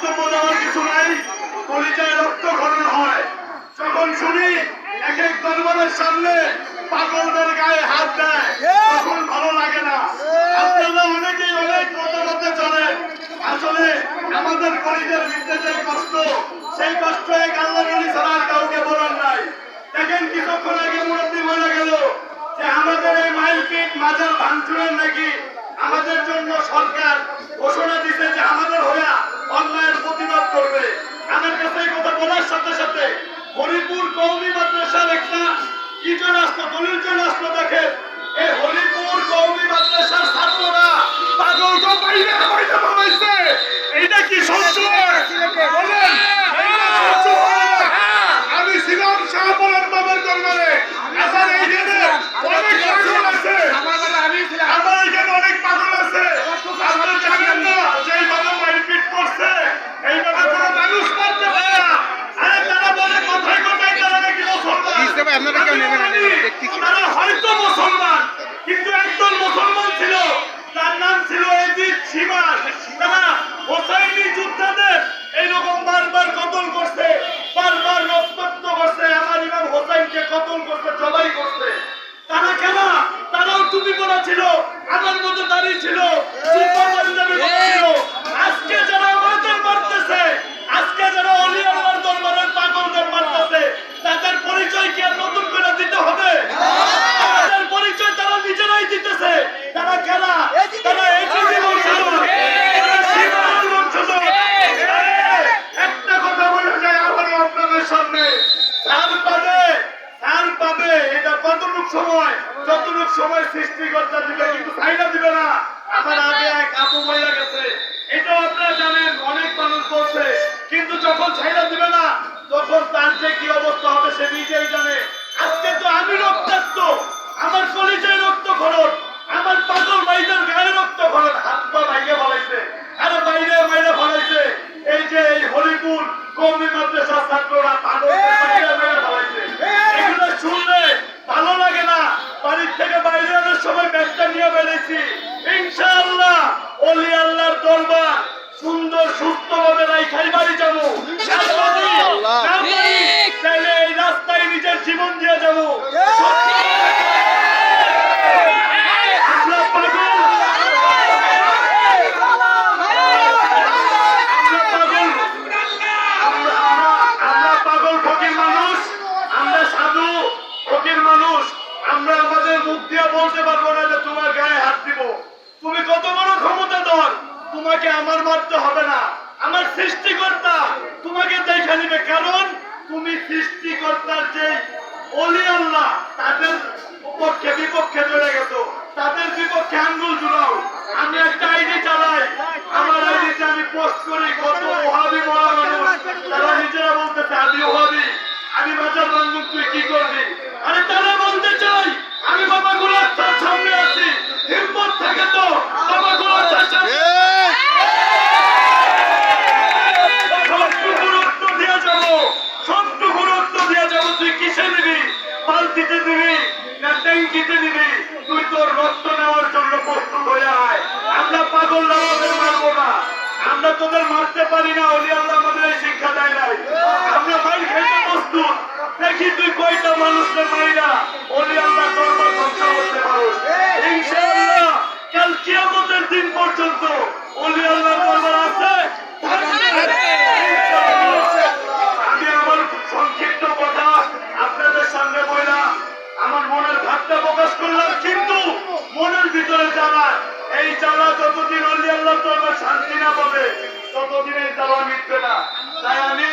বক্তব্য দেওয়ার কিছু নাই, কলিজায় রক্তক্ষরণ হয় যখন শুনি এক এক দরবারের সামনে পাগলদের গায়ে হাত দেয়, তখন ভালো লাগে না। আপনারা অনেকেই অনেক মতামতে চলেন, আসলে আমাদের কলিজার ভিতরে যে কষ্ট, সেই কষ্ট এক আল্লাহ নবী ছাড়া আর কাউকে বলার নাই। দেখেন কিছুক্ষণ আগে মুরব্বী বলে গেল যে আমাদের এই মাইলপিট মাজার ভাঙচুরের নাকি আমাদের জন্য সরকার ঘোষণা দিতে যে আমাদের হইয়া অন্যায়ের প্রতিবাদ করবে। আমার কাছে এই কথা বলার সাথে সাথে হরিপুর কওমি মাদ্রাসার একটা কি জন আসলো, দলিল জন আসলো। দেখেন এই হরিপুর কওমি মাদ্রাসার ছাত্ররা পাগল তো বাইরে বাইরে বানাইছে, এইটা কি সহ্য হয়? বলেন এইটা সহ্য হয়? আমি ছিলাম শাহপরান বাবার দরবারে, এখন এইখানে অনেক পাগল আছে, আমার এখানে অনেক পাগল আছে। আপনারা জানেন না যেইভাবে মারপিট করছে এইভাবে কোনো মানুষ মারতে পারে না। আরে তারা বলে কথায় কথায় তারা নাকি মুসলমান, তারা হয়তো মুসলমান কিন্তু একদল মুসলমান ছিল, তার নাম ছিল এজিদ শিমার। তারা হোসাইনি যোদ্ধাদের এইরকম বারবার কতল করছে, বারবার রক্তাক্ত করছে, আমার ইমাম হোসাইনকে কতল করছে, জবাই করছে। তারা কেন? তারাও টুপি পরা ছিল, আমার মতো দাঁড়িয়ে ছিল, আজকে যারা আমাদের মারতেছে, আজকে যারা অলি আল্লাহর দরবারের পাগলদের মারতেছে, তাদের পরিচয় কি আর নতুন করে দিতে হবে? তাদের পরিচয় তারা নিজেরাই দিতেছে। তারা কেনা, তারা এজিদি বংশধর, তারা শিমার বংশধর। একটা কথা বলে যায় আবারও আপনাদের সামনে, ছাড় পাবে এটা কতটুক সময়, যতটুক সময় সৃষ্টিকর্তা দিবে, কিন্তু ছাইড়া দিবে না। আমার আগে এক আপু মাইয়া গেছে, এটাও আপনারা জানেন, অনেক মানুষ বলছে, কিন্তু যখন ছাইড়া দিবে না তখন তার যে কি অবস্থা হবে সে নিজেই জানে। আজকে তো আমি রক্তাক্ত, আমার কলিজায় রক্তক্ষরণ, আমার পাগল ভাইদের গায়ে রক্তক্ষরণ, হাত পা ভাইকে ফলাইছে, আরে বাইরে বাইরে ফলাইছে। এই যে এই হরিপুর কওমি মাদ্রাসার ছাত্ররা পাগলদের বাইরে বাইরে ফলাইছে, এগুলো শুনলে ভালো লাগে না। বাড়ির থেকে বাইরে আনার সময় ব্যাগটা নিয়ে বেরিয়েছি, ইনশাআল্লাহ ওলি আল্লাহর দরবার সুন্দর সুস্থ ভাবে রাইখাই বাড়ি যাবো। তাইলে এই রাস্তায় নিজের জীবন দিয়ে যাবো। আমরা পাগল, আমরা পাগল ফকির মানুষ, আমরা সাধু ফকির মানুষ। আমরা আমাদের মুখ দিয়ে বলতে পারবো না যে তোমার গায়ে হাত দিব। তুমি কত বড় ক্ষমতাধর, তোমাকে আমার মারতে হবে না। আমার সৃষ্টিকর্তা তোমাকে দেখা নিবে, কারণ তুমি সৃষ্টিকর্তার যে ওলি আল্লাহ তাদের পক্ষে বিপক্ষে চলে গেছো, তাদের বিপক্ষে আঙ্গুল জুড়াও। আমি একটা আইডি চালাই, আমার আইডিতে আমি পোস্ট করি, কত ওহাবি মরা মানুষ তারা নিজেরা বলতেছে আমি ওহাবি, আমি বাজার ভাঙুন, তুই কি করবি? আরে তারা বলতে চাই আমি বাবা গোলাপ তার সামনে আছি, হিম্মত থাকে তো বাবা গোলাপ তার সামনে গুরুত্ব দিয়ে যাবো, সবটু গুরুত্ব দিয়ে যাবো। তুই কিসে নিবি? বালতিতে দিবি না ট্যাঙ্কিতে দিবি? তুই তোর রক্ত নেওয়ার জন্য প্রস্তুত হয়ে আয়। আমরা পাগল আমাদের মারবো না, আমরা তোদের মারতে পারি না, ওলি আল্লাহ আমাদের এই শিক্ষা দেয় নাই। আমরা মাইর খাইতে প্রস্তুত, দেখি তুই কয়টা মানুষের মাইরা ওলি আল্লাহ দরবার ধ্বংস করতে পারোস। ইনশাআল্লাহ কাল কিয়ামতের দিন পর্যন্ত ওলি আল্লাহর দরবার আছে। আমি আমার সংক্ষিপ্ত কথা আপনাদের সামনে বইলা আমার মনের ভাবটা প্রকাশ করলাম, কিন্তু মনের ভিতরে জ্বালা, এই জ্বালা যতদিন ওলি আল্লাহর দরবার শান্তি না পাবে ততদিন এই জ্বালা মিটবে না। তাই আমি